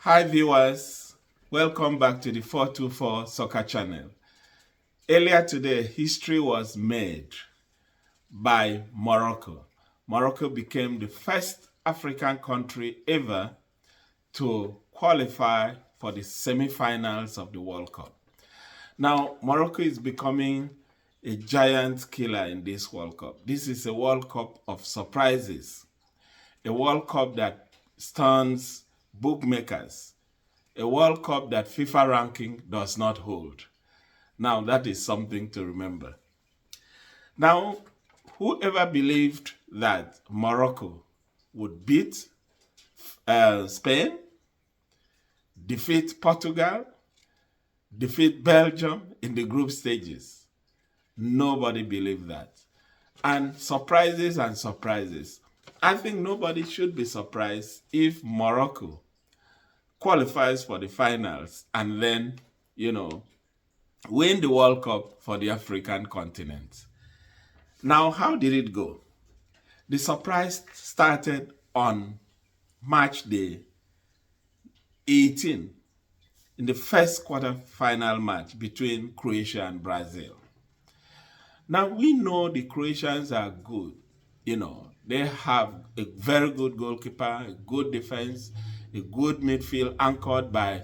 Hi viewers, welcome back to the 424 Soccer Channel. Earlier today, history was made by Morocco. Morocco became the first African country ever to qualify for the semi-finals of the World Cup. Now, Morocco is becoming a giant killer in this World Cup. This is a World Cup of surprises, a World Cup that stuns bookmakers, a World Cup that FIFA ranking does not hold. Now, that is something to remember. Now, whoever believed that Morocco would beat Spain, defeat Portugal, defeat Belgium in the group stages, nobody believed that. And surprises and surprises. I think nobody should be surprised if Morocco qualifies for the finals and then, win the World Cup for the African continent. Now, how did it go? The surprise started on March day 18 in the first quarter-final match between Croatia and Brazil. Now, we know the Croatians are good. They have a very good goalkeeper, a good defense, a good midfield anchored by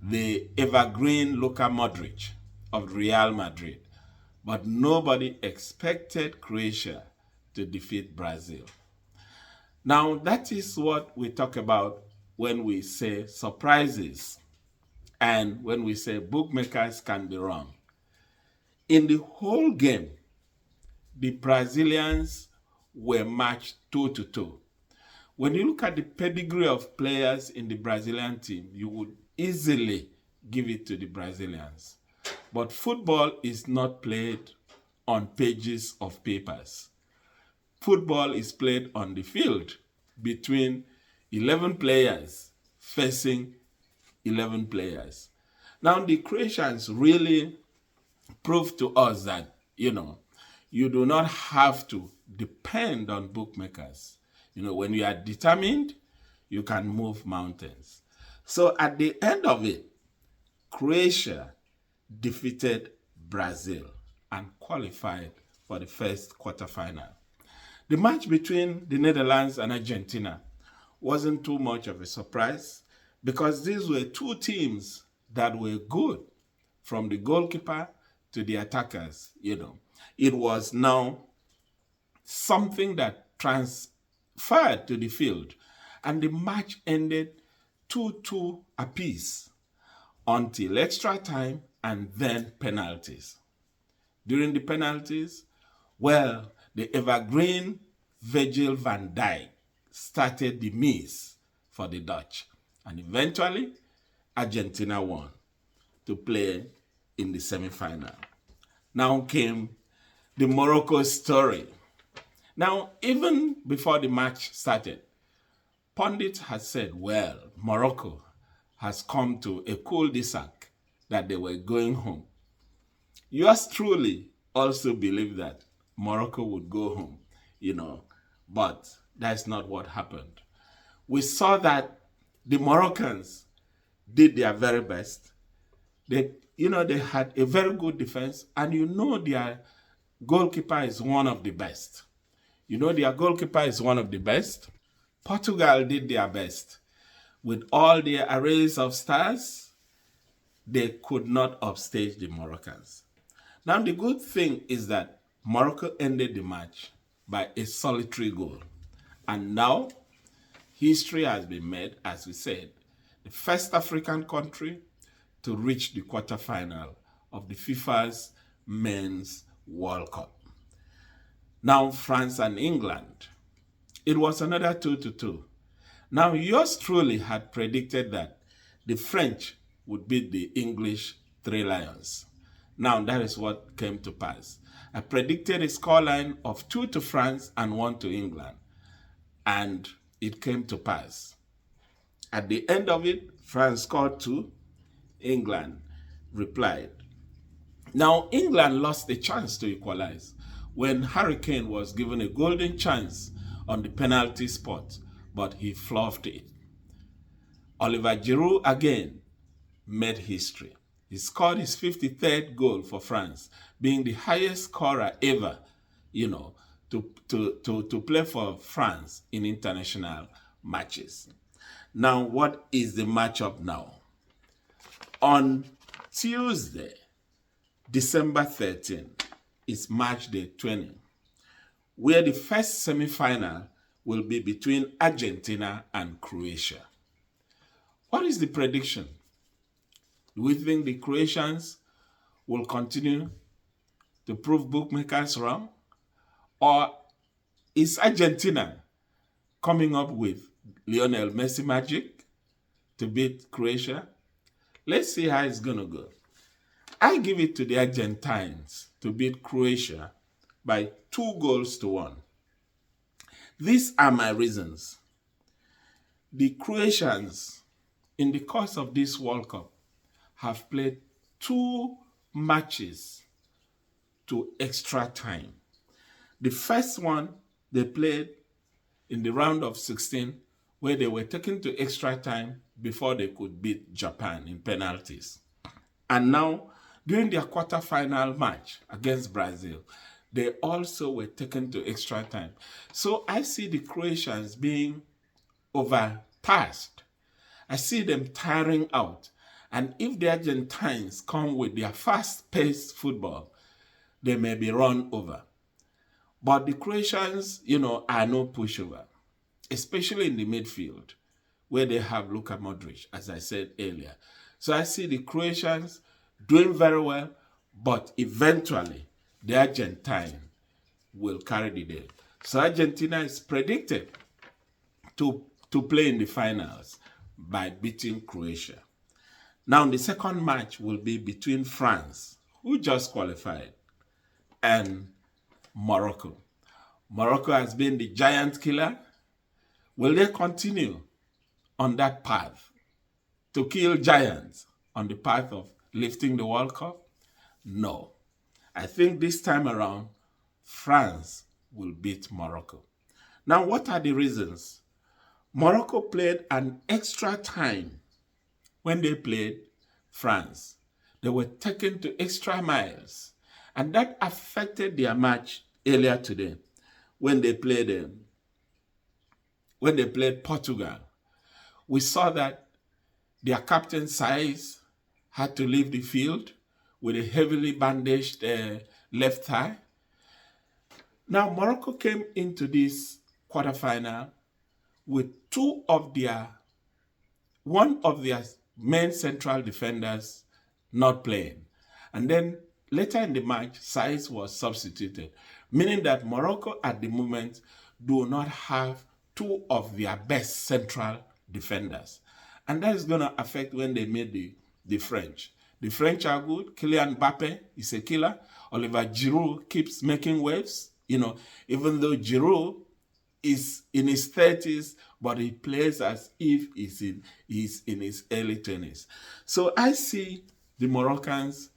the evergreen Luka Modric of Real Madrid. But nobody expected Croatia to defeat Brazil. Now, that is what we talk about when we say surprises and when we say bookmakers can be wrong. In the whole game, the Brazilians were matched 2-2. When you look at the pedigree of players in the Brazilian team, you would easily give it to the Brazilians. But football is not played on pages of papers. Football is played on the field between 11 players facing 11 players. Now, the Croatians really proved to us that, you do not have to depend on bookmakers. When you are determined, you can move mountains. So at the end of it, Croatia defeated Brazil and qualified for the first quarterfinal. The match between the Netherlands and Argentina wasn't too much of a surprise because these were two teams that were good, from the goalkeeper to the attackers. It was now something that transferred to the field, and the match ended 2-2 apiece until extra time and then penalties. During the penalties, the evergreen Virgil van Dijk started the miss for the Dutch, and eventually Argentina won to play in the semi-final. Now came the Morocco story. Now, even before the match started, pundits had said, Morocco has come to a cul-de-sac, that they were going home. Yours truly also believed that Morocco would go home, but that's not what happened. We saw that the Moroccans did their very best. They had a very good defense, and their goalkeeper is one of the best. Portugal did their best. With all their arrays of stars, they could not upstage the Moroccans. Now, the good thing is that Morocco ended the match by a solitary goal. And now, history has been made, as we said, the first African country to reach the quarterfinal of the FIFA's Men's World Cup. Now, France and England. It was another 2-2. Now, yours truly had predicted that the French would beat the English Three Lions. Now, that is what came to pass. I predicted a scoreline of 2 to France and 1 to England. And it came to pass. At the end of it, France scored 2. England replied. Now, England lost a chance to equalize when Harry Kane was given a golden chance on the penalty spot, but he fluffed it. Oliver Giroud again made history. He scored his 53rd goal for France, being the highest scorer ever, to play for France in international matches. Now, what is the matchup now? On Tuesday, December 13th, is match day 20, where the first semi-final will be between Argentina and Croatia. What is the prediction? Do we think the Croatians will continue to prove bookmakers wrong? Or is Argentina coming up with Lionel Messi magic to beat Croatia? Let's see how it's going to go. I give it to the Argentines to beat Croatia by 2-1. These are my reasons. The Croatians, in the course of this World Cup, have played 2 matches to extra time. The first one they played in the round of 16, where they were taken to extra time before they could beat Japan in penalties. And now, during their quarterfinal match against Brazil, they also were taken to extra time. So I see the Croatians being overtasked. I see them tiring out. And if the Argentines come with their fast-paced football, they may be run over. But the Croatians, are no pushover, especially in the midfield, where they have Luka Modric, as I said earlier. So I see the Croatians doing very well, but eventually the Argentine will carry the day. So Argentina is predicted to play in the finals by beating Croatia. Now the second match will be between France, who just qualified, and Morocco. Morocco has been the giant killer. Will they continue on that path to kill giants on the path of lifting the World Cup? No. I think this time around, France will beat Morocco. Now, what are the reasons? Morocco played an extra time when they played France. They were taken to extra miles, and that affected their match earlier today when they played Portugal. We saw that their captain Saiz had to leave the field with a heavily bandaged left thigh. Now Morocco came into this quarterfinal with one of their main central defenders not playing. And then later in the match, Saiz was substituted, meaning that Morocco at the moment do not have 2 of their best central defenders. And that is going to affect when they meet the French. The French are good. Kylian Mbappe is a killer. Oliver Giroud keeps making waves. Even though Giroud is in his 30s, but he plays as if he's in his early 20s. So I see the Moroccans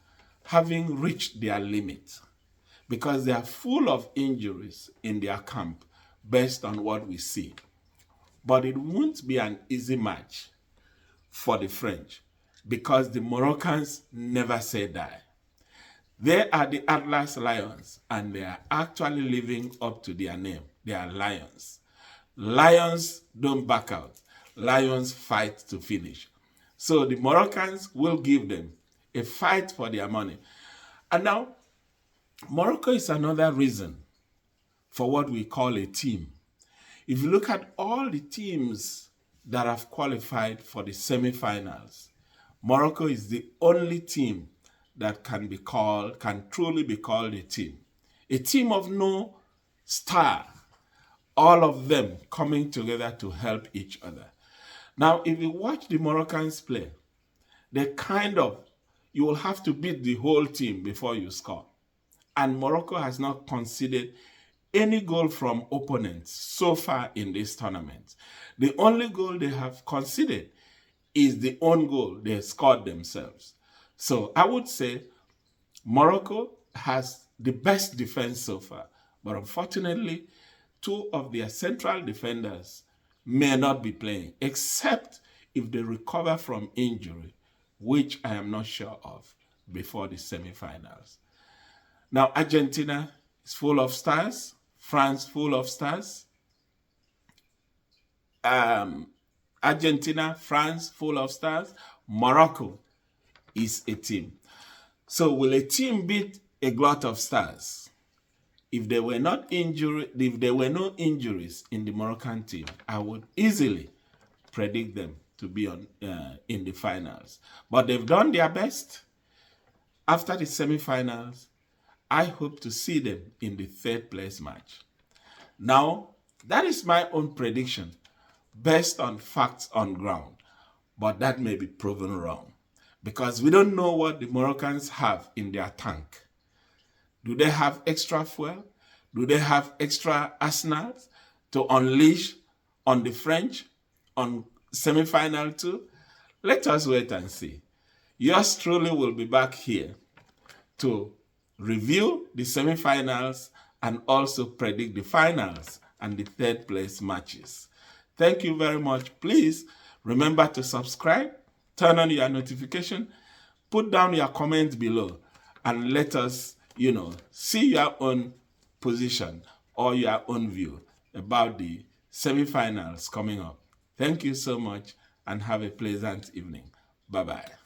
having reached their limit because they are full of injuries in their camp based on what we see. But it won't be an easy match for the French because the Moroccans never say die. They are the Atlas Lions, and they are actually living up to their name. They are lions. Lions don't back out. Lions fight to finish. So the Moroccans will give them a fight for their money. And now, Morocco is another reason for what we call a team. If you look at all the teams that have qualified for the semi-finals, Morocco is the only team that can truly be called a team. A team of no star, all of them coming together to help each other. Now, if you watch the Moroccans play, you will have to beat the whole team before you score. And Morocco has not conceded any goal from opponents so far in this tournament. The only goal they have conceded is the own goal they scored themselves. So I would say Morocco has the best defense so far, but unfortunately, 2 of their central defenders may not be playing, except if they recover from injury, which I am not sure of, before the semi-finals. Now, Argentina is full of stars. France, full of stars. Argentina, France, full of stars. Morocco is a team. So will a team beat a glut of stars? If there were no injuries in the Moroccan team, I would easily predict them to be in the finals. But they've done their best. After the semi-finals, I hope to see them in the third place match. Now, that is my own prediction based on facts on ground, but that may be proven wrong because we don't know what the Moroccans have in their tank. Do they have extra fuel? Do they have extra arsenals to unleash on the French on semi-final too? Let us wait and see. Yours truly will be back here to review the semi-finals and also predict the finals and the third place matches. Thank you very much. Please remember to subscribe, turn on your notification, put down your comments below, and let us, see your own position or your own view about the semi-finals coming up. Thank you so much and have a pleasant evening. Bye-bye.